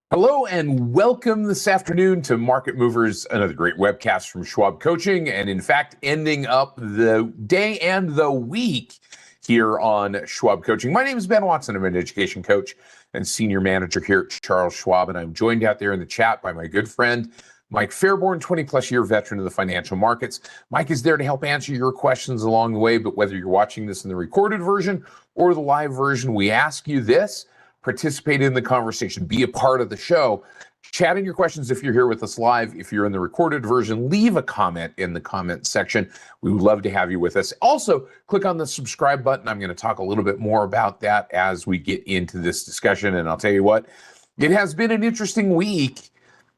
Hello and welcome this afternoon to Market Movers, another great webcast from Schwab Coaching, and in fact, ending up the day and the week here on Schwab Coaching. My name is Ben Watson. I'm an education coach and senior manager here at Charles Schwab, and I'm joined out there in the chat by my good friend, Mike Fairborn, 20-plus year veteran of the financial markets. Mike is there to help answer your questions along the way, but whether you're watching this in the recorded version or the live version, we ask you this. Participate in the conversation, be a part of the show. Chat in your questions if you're here with us live. If you're in the recorded version, leave a comment in the comment section. We would love to have you with us. Also, click on the subscribe button. I'm going to talk a little bit more about that as we get into this discussion. And I'll tell you what, it has been an interesting week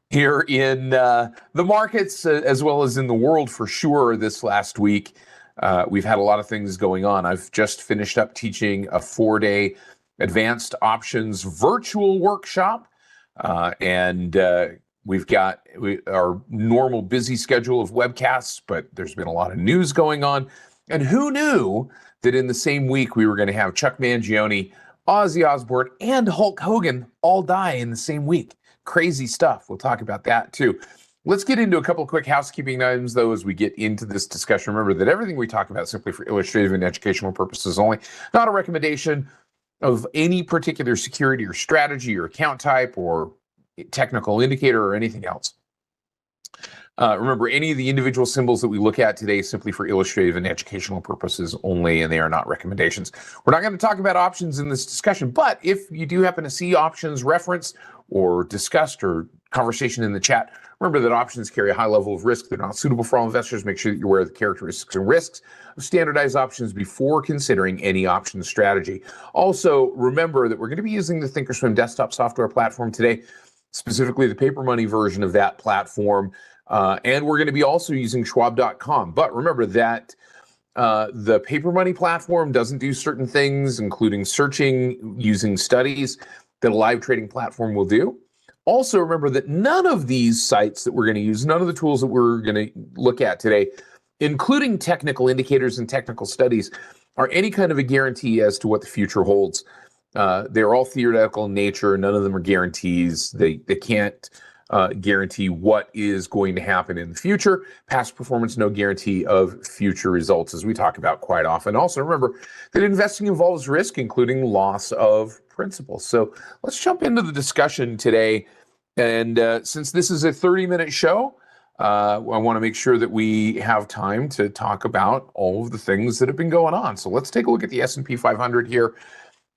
here in the markets as well as in the world for sure this last week. We've had a lot of things going on. I've just finished up teaching a 4-day advanced options virtual workshop. We've got our normal busy schedule of webcasts, but there's been a lot of news going on. And who knew that in the same week we were going to have Chuck Mangione, Ozzy Osbourne, and Hulk Hogan all die in the same week. Crazy stuff. We'll talk about that too. Let's get into a couple of quick housekeeping items, though, as we get into this discussion. Remember that everything we talk about is simply for illustrative and educational purposes only, not a recommendation of any particular security or strategy or account type or technical indicator or anything else. Remember, any of the individual symbols that we look at today is simply for illustrative and educational purposes only, and they are not recommendations. We're not going to talk about options in this discussion, but if you do happen to see options referenced or discussed or conversation in the chat, remember that options carry a high level of risk. They're not suitable for all investors. Make sure that you're aware of the characteristics and risks of standardized options before considering any option strategy. Also, remember that we're going to be using the thinkorswim desktop software platform today, specifically the paper money version of that platform. And we're going to be also using schwab.com. But remember that the paper money platform doesn't do certain things, including searching using studies that a live trading platform will do. Also, remember that none of these sites that we're going to use, none of the tools that we're going to look at today, including technical indicators and technical studies, are any kind of a guarantee as to what the future holds. They're all theoretical in nature. None of them are guarantees. They can't guarantee what is going to happen in the future. Past performance, no guarantee of future results, as we talk about quite often. Also, remember that investing involves risk, including loss of principal. So let's jump into the discussion today. And since this is a 30-minute show, I want to make sure that we have time to talk about all of the things that have been going on. So let's take a look at the S&P 500 here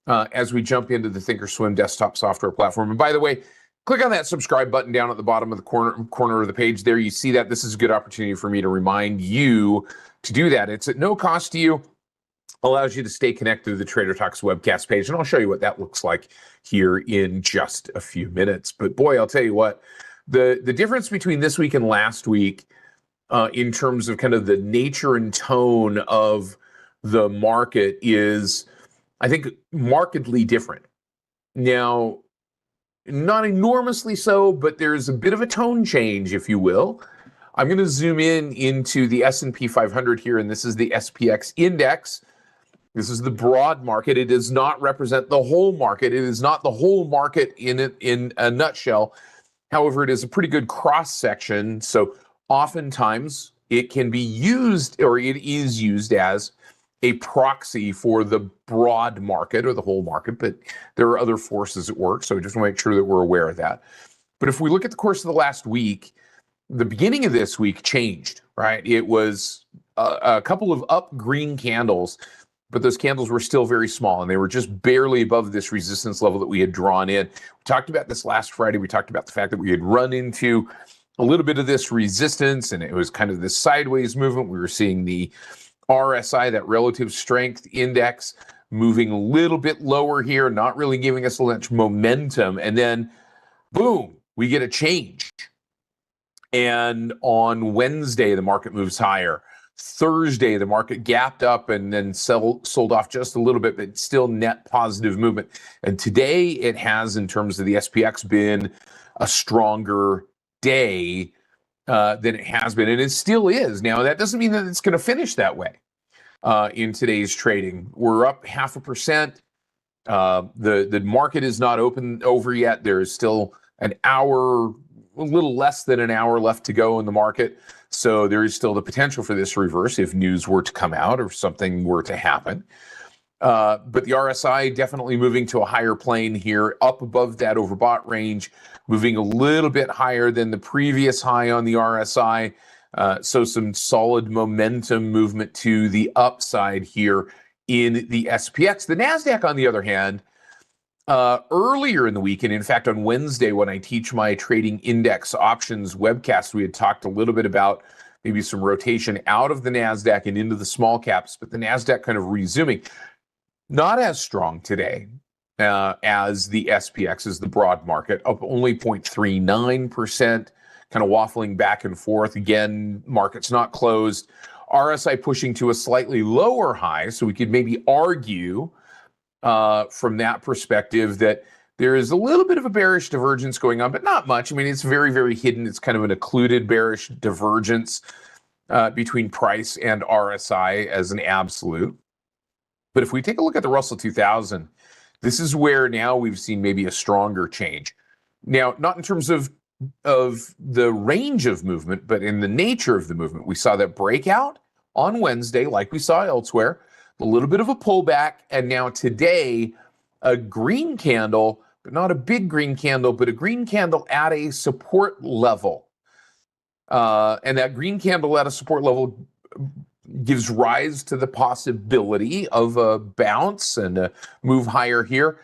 as we jump into the thinkorswim desktop software platform. And by the way, click on that subscribe button down at the bottom of the corner of the page there. You see that. This is a good opportunity for me to remind you to do that. It's at no cost to you. Allows you to stay connected to the Trader Talks webcast page, and I'll show you what that looks like here in just a few minutes. But boy, I'll tell you what, the difference between this week and last week in terms of kind of the nature and tone of the market is, I think, markedly different. Now, not enormously so, but there's a bit of a tone change, if you will. I'm going to zoom in into the S&P 500 here, and this is the SPX index. This is the broad market. It does not represent the whole market. It is not the whole market in a nutshell. However, it is a pretty good cross section. So oftentimes it can be used, or it is used as a proxy for the broad market or the whole market, but there are other forces at work. So we just want to make sure that we're aware of that. But if we look at the course of the last week, the beginning of this week changed, right? It was a couple of up green candles, but those candles were still very small, and they were just barely above this resistance level that we had drawn in. We talked about this last Friday. We talked about the fact that we had run into a little bit of this resistance, and it was kind of this sideways movement. We were seeing the RSI, that relative strength index, moving a little bit lower here, not really giving us much momentum. And then, boom, we get a change. And on Wednesday, the market moves higher. Thursday, the market gapped up and then sold off just a little bit, but still net positive movement. And today it has, in terms of the SPX, been a stronger day than it has been, and it still is. Now, that doesn't mean that it's going to finish that way in today's trading. We're up 0.5%. The market is not over yet. There is still an hour, a little less than an hour left to go in the market. So there is still the potential for this reverse if news were to come out or something were to happen. But the RSI definitely moving to a higher plane here, up above that overbought range, moving a little bit higher than the previous high on the RSI. So some solid momentum movement to the upside here in the SPX. The NASDAQ, on the other hand, earlier in the week, and in fact on Wednesday when I teach my trading index options webcast, we had talked a little bit about maybe some rotation out of the NASDAQ and into the small caps, but the NASDAQ kind of resuming. Not as strong today as the SPX, as the broad market, up only 0.39%, kind of waffling back and forth. Again, market's not closed. RSI pushing to a slightly lower high, so we could maybe argue from that perspective that there is a little bit of a bearish divergence going on, but not much. I mean, it's very, very hidden. It's kind of an occluded bearish divergence between price and RSI as an absolute. But if we take a look at the Russell 2000, this is where now we've seen maybe a stronger change. Now, not in terms of the range of movement, but in the nature of the movement. We saw that breakout on Wednesday, like we saw elsewhere, a little bit of a pullback, and now today, a green candle, but not a big green candle, but a green candle at a support level. And that green candle at a support level gives rise to the possibility of a bounce and a move higher here.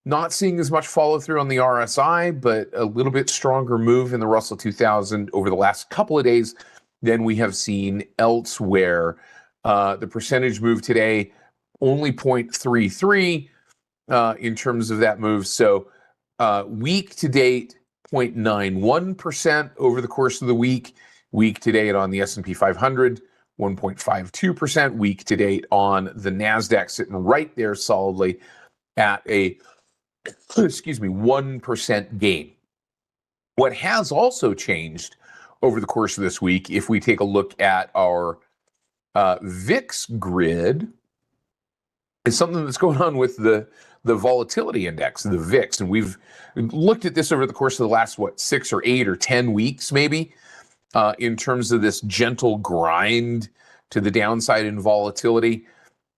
Not seeing as much follow through on the RSI, but a little bit stronger move in the Russell 2000 over the last couple of days than we have seen elsewhere. The percentage move today, only 0.33 in terms of that move. So week to date, 0.91% over the course of the week. Week to date on the S&P 500, 1.52%. Week to date on the NASDAQ, sitting right there solidly at a, 1% gain. What has also changed over the course of this week, if we take a look at our VIX grid, is something that's going on with the volatility index, the VIX. And we've looked at this over the course of the last, 6 or 8 or 10 weeks, maybe, in terms of this gentle grind to the downside in volatility.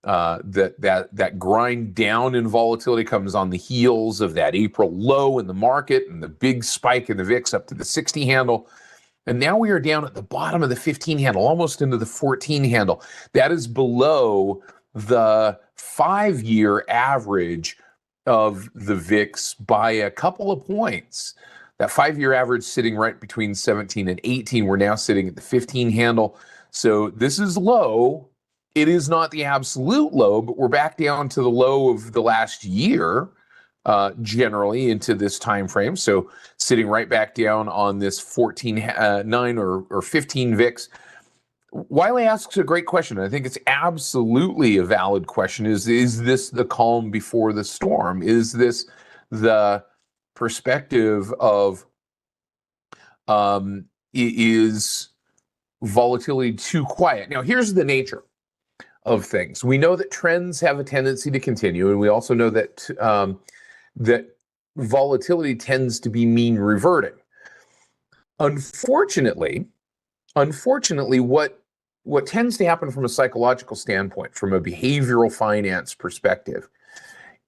That grind down in volatility comes on the heels of that April low in the market and the big spike in the VIX up to the 60 handle. And now we are down at the bottom of the 15 handle, almost into the 14 handle. That is below the 5-year average of the VIX by a couple of points. That 5-year average sitting right between 17 and 18. We're now sitting at the 15 handle. So this is low. It is not the absolute low, but we're back down to the low of the last year, generally into this time frame. So sitting right back down on this 14.9 or 15 VIX. Wiley asks a great question. I think it's absolutely a valid question. Is this the calm before the storm? Is this the perspective of is volatility too quiet? Now, here's the nature of things. We know that trends have a tendency to continue, and we also know that that volatility tends to be mean reverting. Unfortunately, what tends to happen from a psychological standpoint, from a behavioral finance perspective,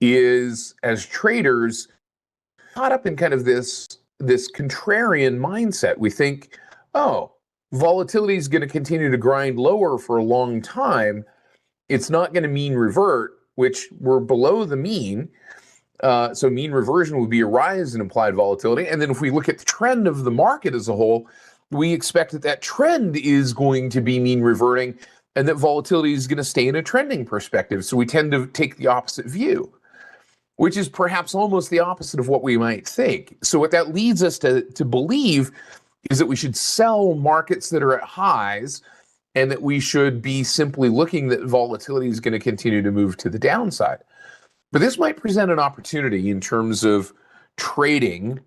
is as traders caught up in kind of this contrarian mindset. We think, oh, volatility is going to continue to grind lower for a long time. It's not going to mean revert, which we're below the mean. So mean reversion would be a rise in implied volatility. And then if we look at the trend of the market as a whole, we expect that trend is going to be mean reverting and that volatility is going to stay in a trending perspective. So we tend to take the opposite view, which is perhaps almost the opposite of what we might think. So what that leads us to believe is that we should sell markets that are at highs and that we should be simply looking that volatility is going to continue to move to the downside. But this might present an opportunity in terms of trading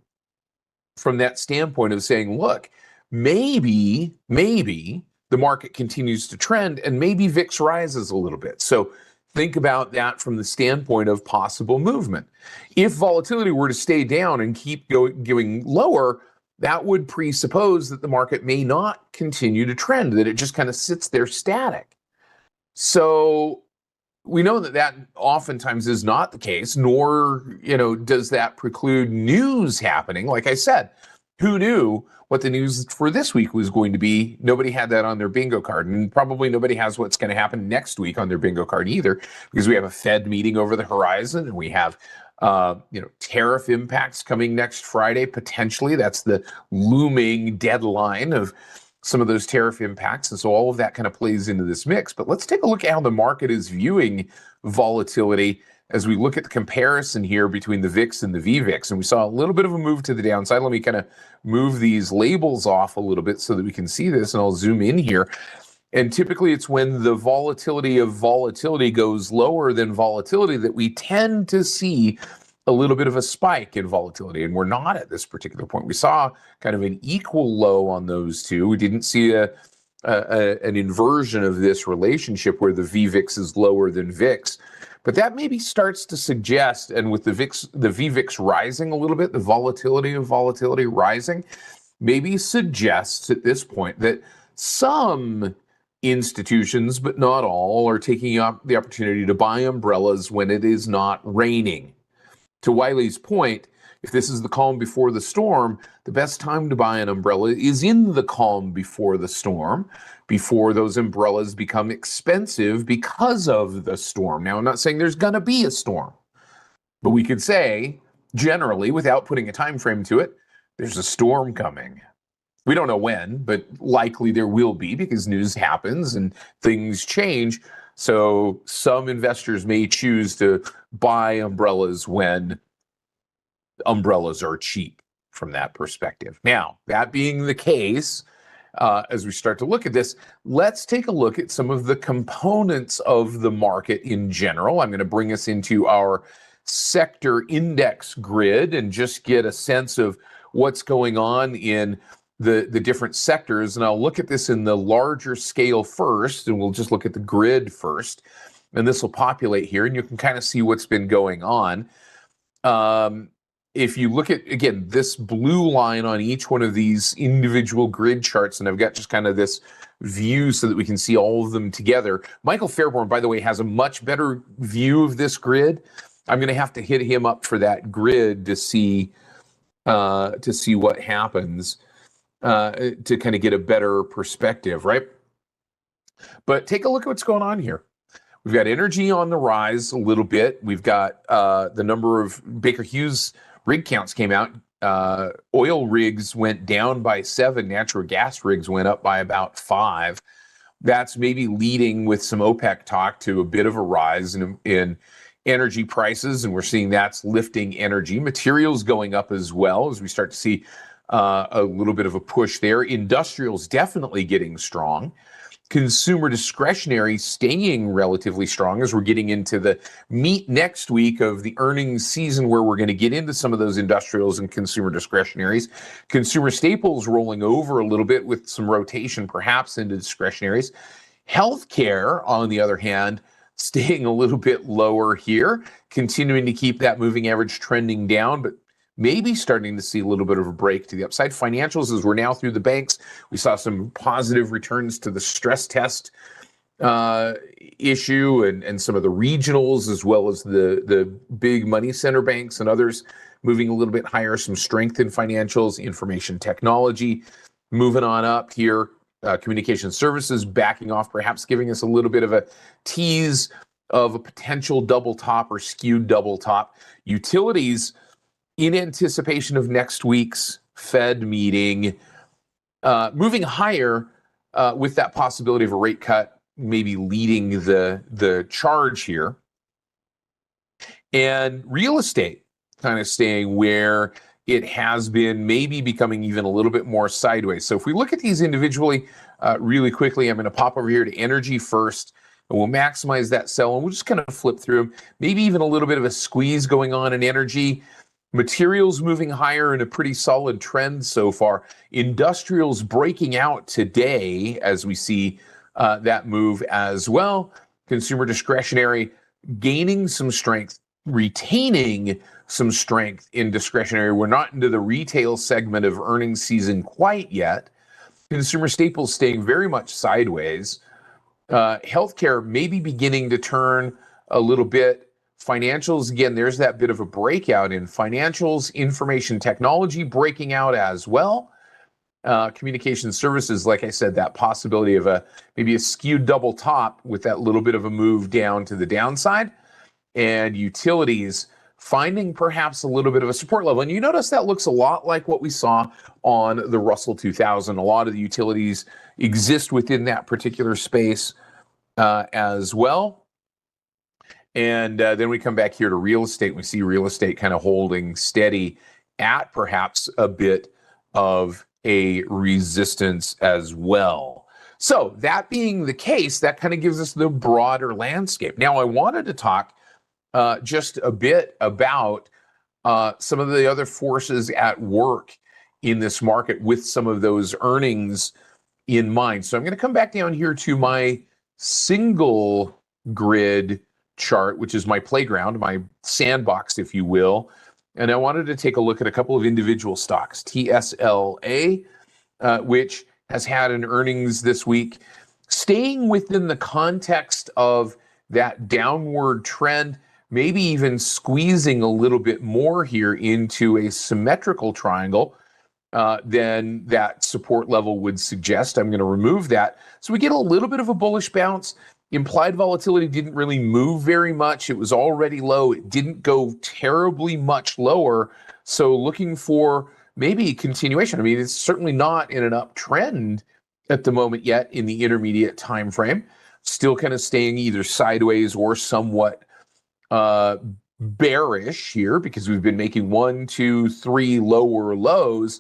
from that standpoint of saying, look, maybe the market continues to trend and maybe VIX rises a little bit. So think about that from the standpoint of possible movement. If volatility were to stay down and keep going lower, that would presuppose that the market may not continue to trend, that it just kind of sits there static. So we know that that oftentimes is not the case, nor, does that preclude news happening. Like I said, who knew what the news for this week was going to be? Nobody had that on their bingo card, and probably nobody has what's going to happen next week on their bingo card either, because we have a Fed meeting over the horizon, and we have tariff impacts coming next Friday, potentially. That's the looming deadline of some of those tariff impacts. And so all of that kind of plays into this mix. But let's take a look at how the market is viewing volatility as we look at the comparison here between the VIX and the VVIX. And we saw a little bit of a move to the downside. Let me kind of move these labels off a little bit so that we can see this, and I'll zoom in here. And typically it's when the volatility of volatility goes lower than volatility that we tend to see a little bit of a spike in volatility. And we're not at this particular point. We saw kind of an equal low on those two. We didn't see an inversion of this relationship where the VVIX is lower than VIX. But that maybe starts to suggest, and with the VVIX rising a little bit, the volatility of volatility rising, maybe suggests at this point that some institutions, but not all, are taking up the opportunity to buy umbrellas when it is not raining. To Wiley's point, if this is the calm before the storm, the best time to buy an umbrella is in the calm before the storm, before those umbrellas become expensive because of the storm. Now, I'm not saying there's going to be a storm, but we could say, generally, without putting a time frame to it, there's a storm coming. We don't know when, but likely there will be, because news happens and things change. So some investors may choose to buy umbrellas when umbrellas are cheap from that perspective. Now, that being the case, as we start to look at this, let's take a look at some of the components of the market in general. I'm going to bring us into our sector index grid and just get a sense of what's going on in the different sectors. And I'll look at this in the larger scale first, and we'll just look at the grid first. And this will populate here, and you can kind of see what's been going on. If you look at, again, this blue line on each one of these individual grid charts, and I've got just kind of this view so that we can see all of them together. Michael Fairborn, by the way, has a much better view of this grid. I'm going to have to hit him up for that grid to see what happens, to kind of get a better perspective, right? But take a look at what's going on here. We've got energy on the rise a little bit. We've got the number of Baker Hughes rig counts came out. Oil rigs went down by 7. Natural gas rigs went up by about 5. That's maybe leading with some OPEC talk to a bit of a rise in energy prices. And we're seeing that's lifting energy. Materials going up as well, as we start to see a little bit of a push there. Industrials definitely getting strong. Consumer discretionary staying relatively strong as we're getting into the meat next week of the earnings season, where we're going to get into some of those industrials and consumer discretionaries. Consumer staples rolling over a little bit with some rotation perhaps into discretionaries. Healthcare, on the other hand, staying a little bit lower here, continuing to keep that moving average trending down, but maybe starting to see a little bit of a break to the upside. Financials, as we're now through the banks, we saw some positive returns to the stress test issue, and some of the regionals, as well as the big money center banks and others moving a little bit higher. Some strength in financials, information technology moving on up here. Communication services backing off, perhaps giving us a little bit of a tease of a potential double top or skewed double top. Utilities, in anticipation of next week's Fed meeting, moving higher with that possibility of a rate cut, maybe leading the charge here. And real estate kind of staying where it has been, maybe becoming even a little bit more sideways. So if we look at these individually really quickly, I'm going to pop over here to energy first, and we'll maximize that sell, and we'll just kind of flip through. Maybe even a little bit of a squeeze going on in energy. Materials moving higher in a pretty solid trend so far. Industrials breaking out today as we see that move as well. Consumer discretionary gaining some strength, retaining some strength in discretionary. We're not into the retail segment of earnings season quite yet. Consumer staples staying very much sideways. Healthcare maybe beginning to turn a little bit. Financials, again, there's that bit of a breakout in financials. Information technology breaking out as well. Communication services, like I said, that possibility of maybe a skewed double top with that little bit of a move down to the downside. And utilities finding perhaps a little bit of a support level. And you notice that looks a lot like what we saw on the Russell 2000. A lot of the utilities exist within that particular space as well. And then we come back here to real estate. We see real estate kind of holding steady at perhaps a bit of a resistance as well. So that being the case, that kind of gives us the broader landscape. Now, I wanted to talk just a bit about some of the other forces at work in this market with some of those earnings in mind. So I'm going to come back down here to my single grid chart, which is my playground, my sandbox, if you will. And I wanted to take a look at a couple of individual stocks. TSLA, which has had an earnings this week, staying within the context of that downward trend, maybe even squeezing a little bit more here into a symmetrical triangle than that support level would suggest. I'm going to remove that. So we get a little bit of a bullish bounce. Implied volatility didn't really move very much. It was already low. It didn't go terribly much lower. So looking for maybe continuation. I mean, it's certainly not in an uptrend at the moment yet in the intermediate time frame. Still kind of staying either sideways or somewhat bearish here because we've been making 1, 2, 3 lower lows,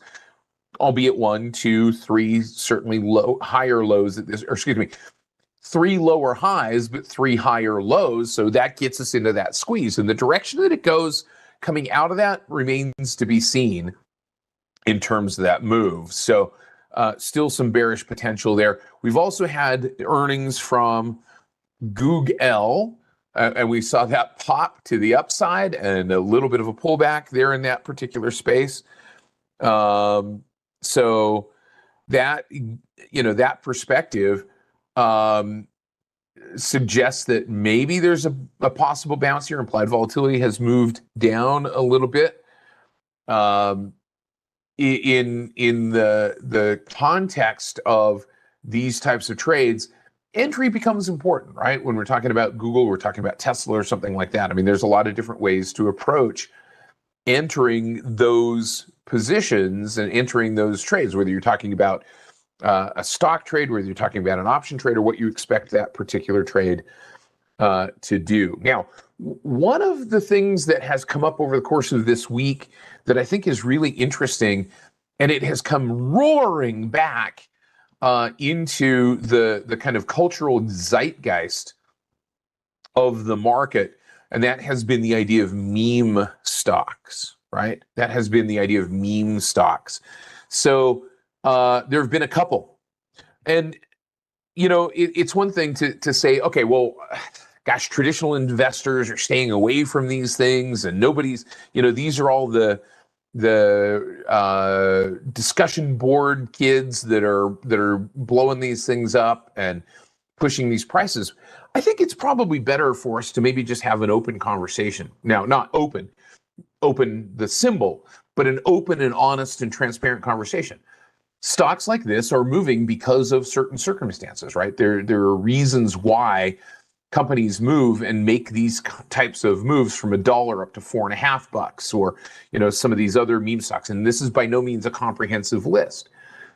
albeit 1, 2, 3 certainly higher lows at this, or excuse me, 3 lower highs, but 3 higher lows. So that gets us into that squeeze. And the direction that it goes coming out of that remains to be seen in terms of that move. So still some bearish potential there. We've also had earnings from Google, and we saw that pop to the upside and a little bit of a pullback there in that particular space. So that, that perspective suggests that maybe there's a possible bounce here. Implied volatility has moved down a little bit. In the context of these types of trades, entry becomes important, right? When we're talking about Google, we're talking about Tesla or something like that. I mean, there's a lot of different ways to approach entering those positions and entering those trades, whether you're talking about a stock trade, whether you're talking about an option trade, or what you expect that particular trade to do. Now, one of the things that has come up over the course of this week that I think is really interesting, and it has come roaring back into the kind of cultural zeitgeist of the market, and that has been the idea of meme stocks, right? That has been the idea of meme stocks. So there have been a couple, and it's one thing to say, okay, well, gosh, traditional investors are staying away from these things, and nobody's, these are all the discussion board kids that are blowing these things up and pushing these prices. I think it's probably better for us to maybe just have an open conversation. Now, not open the symbol, but an open and honest and transparent conversation. Stocks like this are moving because of certain circumstances, right? There are reasons why companies move and make these types of moves from $1 up to $4.50, or some of these other meme stocks. And this is by no means a comprehensive list.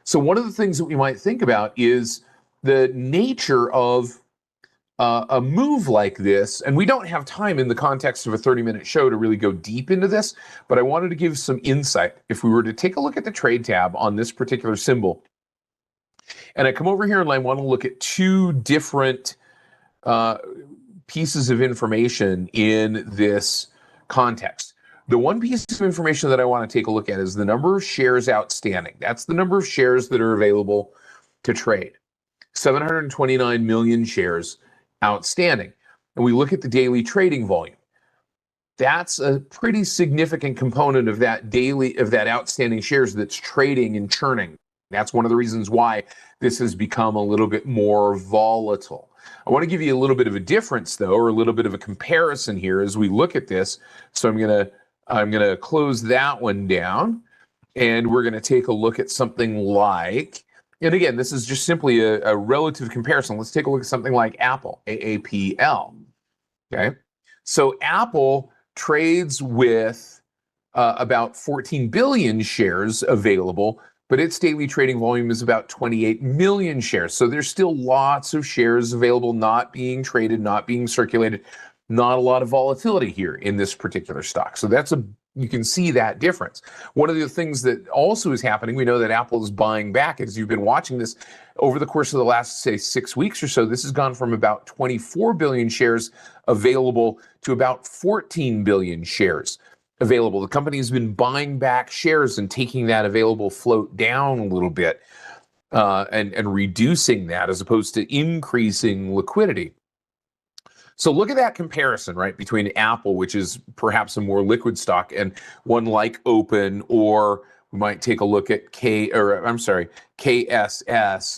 So one of the things that we might think about is the nature of a move like this. And we don't have time in the context of a 30-minute show to really go deep into this, but I wanted to give some insight. If we were to take a look at the trade tab on this particular symbol, and I come over here and I want to look at two different pieces of information in this context. The one piece of information that I want to take a look at is the number of shares outstanding. That's the number of shares that are available to trade. 729 million shares outstanding. and we look at the daily trading volume, that's a pretty significant component of that outstanding shares that's trading and churning. That's one of the reasons why this has become a little bit more volatile. I want to give you a little bit of a difference, though, or a little bit of a comparison here as we look at this. So I'm gonna close that one down, and we're gonna take a look at something like, and again, this is just simply a relative comparison. Let's take a look at something like Apple, AAPL. Okay, so Apple trades with about 14 billion shares available, but its daily trading volume is about 28 million shares. So there's still lots of shares available, not being traded, not being circulated, not a lot of volatility here in this particular stock. So you can see that difference. One of the things that also is happening, we know that Apple is buying back. As you've been watching this over the course of the last, say, 6 weeks or so, this has gone from about 24 billion shares available to about 14 billion shares available. The company has been buying back shares and taking that available float down a little bit and reducing that as opposed to increasing liquidity. So look at that comparison, right, between Apple, which is perhaps a more liquid stock, and one like Open, or we might take a look at KSS,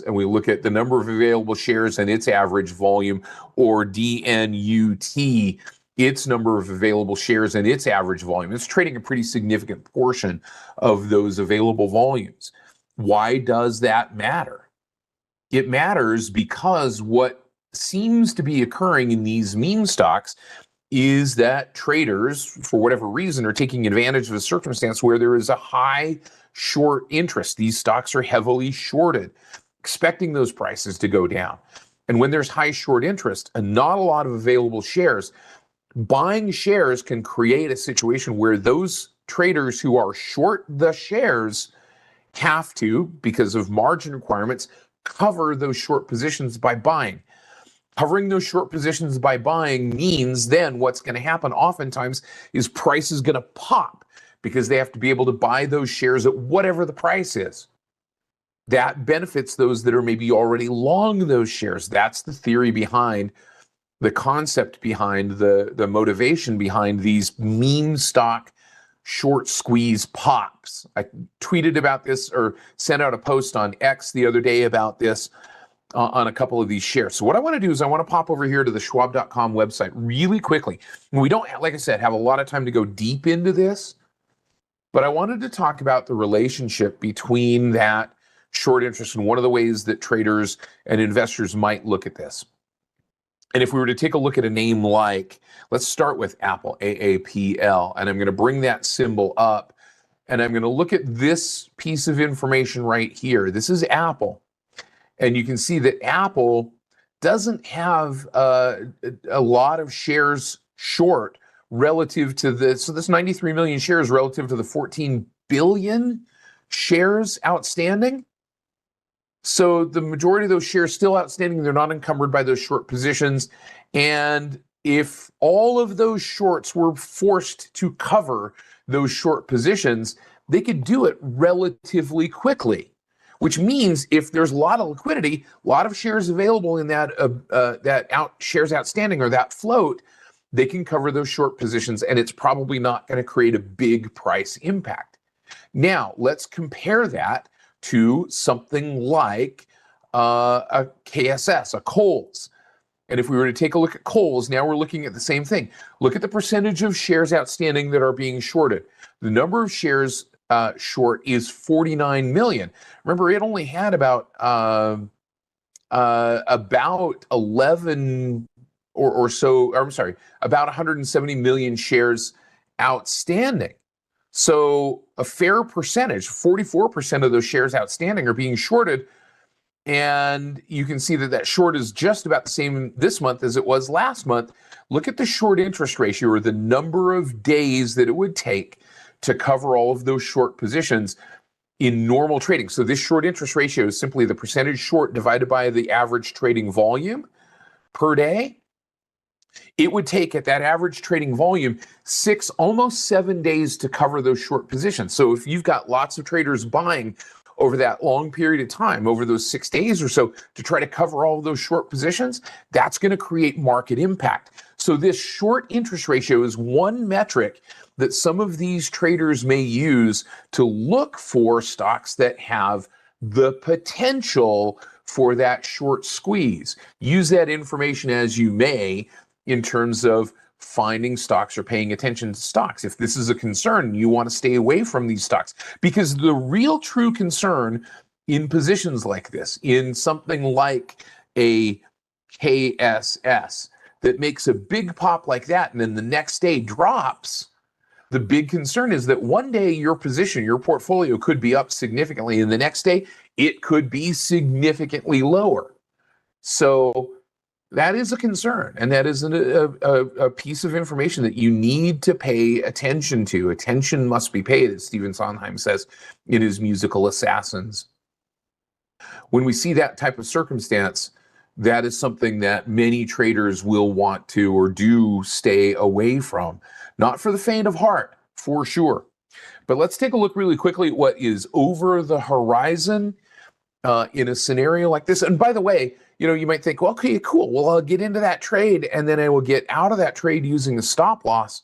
and we look at the number of available shares and its average volume, or DNUT, its number of available shares and its average volume. It's trading a pretty significant portion of those available volumes. Why does that matter? It matters because what seems to be occurring in these meme stocks is that traders, for whatever reason, are taking advantage of a circumstance where there is a high short interest. These stocks are heavily shorted, expecting those prices to go down. And when there's high short interest and not a lot of available shares, buying shares can create a situation where those traders who are short the shares have to, because of margin requirements, cover those short positions by buying. Covering those short positions by buying means then what's going to happen oftentimes is price is going to pop because they have to be able to buy those shares at whatever the price is. That benefits those that are maybe already long those shares. That's the theory behind the concept behind the motivation behind these meme stock short squeeze pops. I tweeted about this or sent out a post on X the other day about this on a couple of these shares. So what I want to do is I want to pop over here to the Schwab.com website really quickly. We don't, like I said, have a lot of time to go deep into this, but I wanted to talk about the relationship between that short interest and one of the ways that traders and investors might look at this. And if we were to take a look at a name like, let's start with Apple, AAPL, and I'm going to bring that symbol up, and I'm going to look at this piece of information right here. This is Apple. And you can see that Apple doesn't have a lot of shares short relative to this. So this 93 million shares relative to the 14 billion shares outstanding. So the majority of those shares still outstanding, they're not encumbered by those short positions. And if all of those shorts were forced to cover those short positions, they could do it relatively quickly. Which means if there's a lot of liquidity, a lot of shares available in that shares outstanding or that float, they can cover those short positions, and it's probably not going to create a big price impact. Now, let's compare that to something like a KSS, a Kohl's. And if we were to take a look at Kohl's, now we're looking at the same thing. Look at the percentage of shares outstanding that are being shorted. The number of shares short is 49 million. Remember, it only had about 11 or so, or I'm sorry, about 170 million shares outstanding. So a fair percentage, 44% of those shares outstanding are being shorted. And you can see that short is just about the same this month as it was last month. Look at the short interest ratio, or the number of days that it would take to cover all of those short positions in normal trading. So this short interest ratio is simply the percentage short divided by the average trading volume per day. It would take, at that average trading volume, almost 7 days to cover those short positions. So if you've got lots of traders buying over that long period of time, over those 6 days or so, to try to cover all of those short positions, that's going to create market impact. So this short interest ratio is one metric that some of these traders may use to look for stocks that have the potential for that short squeeze. Use that information as you may in terms of finding stocks or paying attention to stocks. If this is a concern, you want to stay away from these stocks, because the real true concern in positions like this, in something like a KSS that makes a big pop like that and then the next day drops, the big concern is that one day your position, your portfolio could be up significantly, and the next day it could be significantly lower. So that is a concern, and that is a piece of information that you need to pay attention to. Attention must be paid, as Stephen Sondheim says in his musical Assassins. When we see that type of circumstance, that is something that many traders will want to or do stay away from. Not for the faint of heart, for sure. But let's take a look really quickly at what is over the horizon in a scenario like this. And by the way, you might think, well, okay, cool. Well, I'll get into that trade and then I will get out of that trade using a stop loss.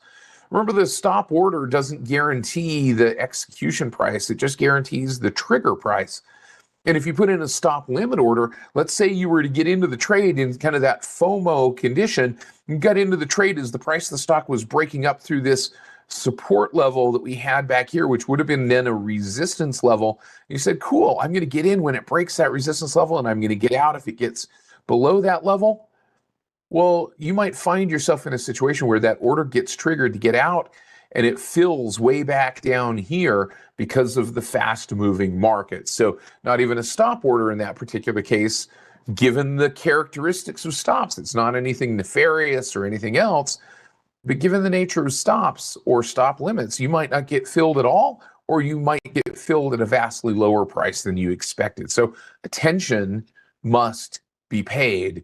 Remember, the stop order doesn't guarantee the execution price. It just guarantees the trigger price. And if you put in a stop limit order, let's say you were to get into the trade in kind of that FOMO condition, you got into the trade as the price of the stock was breaking up through this support level that we had back here, which would have been then a resistance level. You said, cool, I'm going to get in when it breaks that resistance level, and I'm going to get out if it gets below that level. Well, you might find yourself in a situation where that order gets triggered to get out, and it fills way back down here because of the fast-moving market. So not even a stop order in that particular case, given the characteristics of stops. It's not anything nefarious or anything else, but given the nature of stops or stop limits, you might not get filled at all, or you might get filled at a vastly lower price than you expected. So attention must be paid,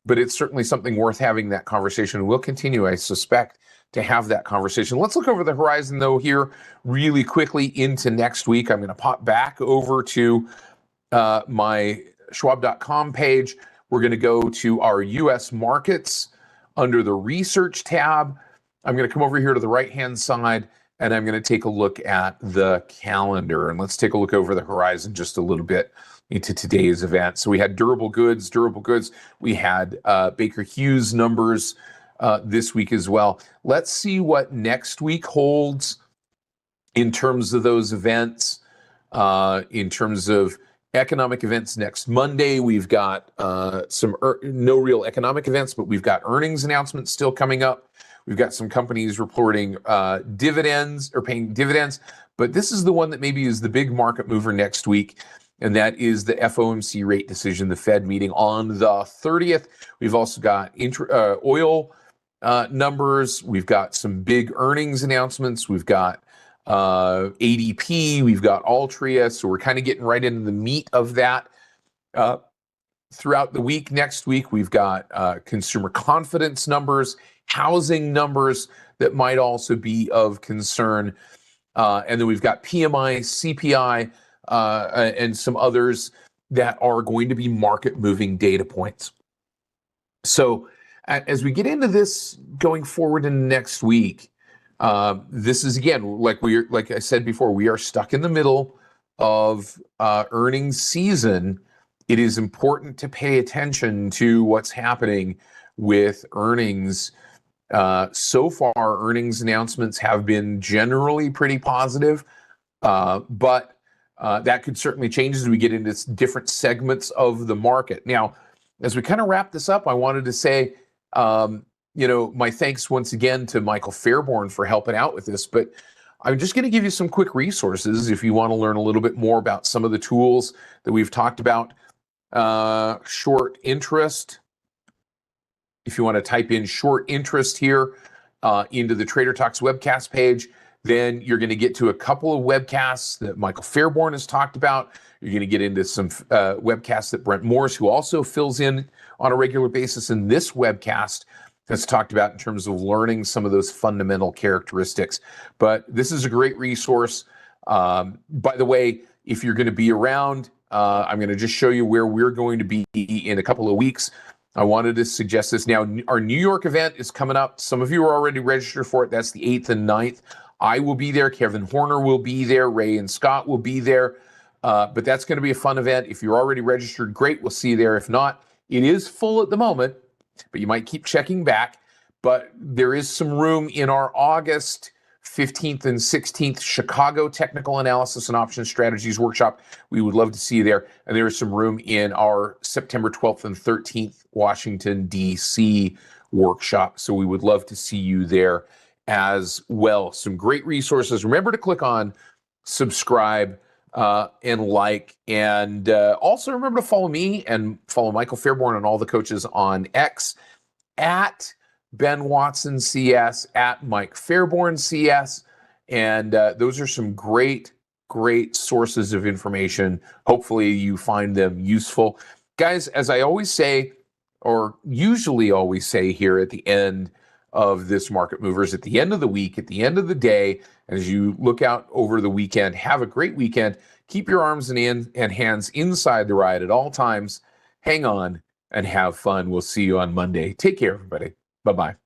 but it's certainly something worth having that conversation. We'll continue, I suspect, to have that conversation. Let's look over the horizon, though, here really quickly into next week. I'm going to pop back over to my Schwab.com page. We're going to go to our U.S. markets under the research tab. I'm going to come over here to the right-hand side, and I'm going to take a look at the calendar. And let's take a look over the horizon just a little bit into today's event. So we had durable goods. We had Baker Hughes numbers this week as well. Let's see what next week holds in terms of those events. In terms of economic events next Monday, we've got some no real economic events, but we've got earnings announcements still coming up. We've got some companies reporting dividends or paying dividends, but this is the one that maybe is the big market mover next week, and that is the FOMC rate decision, the Fed meeting on the 30th. We've also got oil numbers. We've got some big earnings announcements. We've got ADP. We've got Altria. So we're kind of getting right into the meat of that. Throughout the week, next week, we've got consumer confidence numbers, housing numbers that might also be of concern. And then we've got PMI, CPI, and some others that are going to be market-moving data points. So as we get into this going forward in next week, this is, again, like I said before, we are stuck in the middle of earnings season. It is important to pay attention to what's happening with earnings. So far, earnings announcements have been generally pretty positive, but that could certainly change as we get into different segments of the market. Now, as we kind of wrap this up, I wanted to say, my thanks once again to Michael Fairborn for helping out with this, but I'm just going to give you some quick resources if you want to learn a little bit more about some of the tools that we've talked about. Short interest. If you want to type in short interest here into the Trader Talks webcast page, then you're going to get to a couple of webcasts that Michael Fairborn has talked about. You're going to get into some webcasts that Brent Morris, who also fills in on a regular basis in this webcast, has talked about in terms of learning some of those fundamental characteristics. But this is a great resource. By the way, if you're going to be around, I'm going to just show you where we're going to be in a couple of weeks. I wanted to suggest this. Now, our New York event is coming up. Some of you are already registered for it. That's the 8th and 9th. I will be there. Kevin Horner will be there. Ray and Scott will be there. But that's going to be a fun event. If you're already registered, great. We'll see you there. If not, it is full at the moment, but you might keep checking back. But there is some room in our August 15th and 16th Chicago Technical Analysis and Option Strategies Workshop. We would love to see you there. And there is some room in our September 12th and 13th Washington, D.C. workshop. So we would love to see you there as well. Some great resources. Remember to click on subscribe and like. And also remember to follow me and follow Michael Fairborn and all the coaches on X at Ben Watson CS, at Mike Fairborn CS. And those are some great sources of information. Hopefully you find them useful. Guys, as I always say, or usually always say here at the end of this Market Movers, at the end of the week, at the end of the day, as you look out over the weekend, have a great weekend. Keep your arms and hands inside the ride at all times. Hang on and have fun. We'll see you on Monday. Take care, everybody. Bye-bye.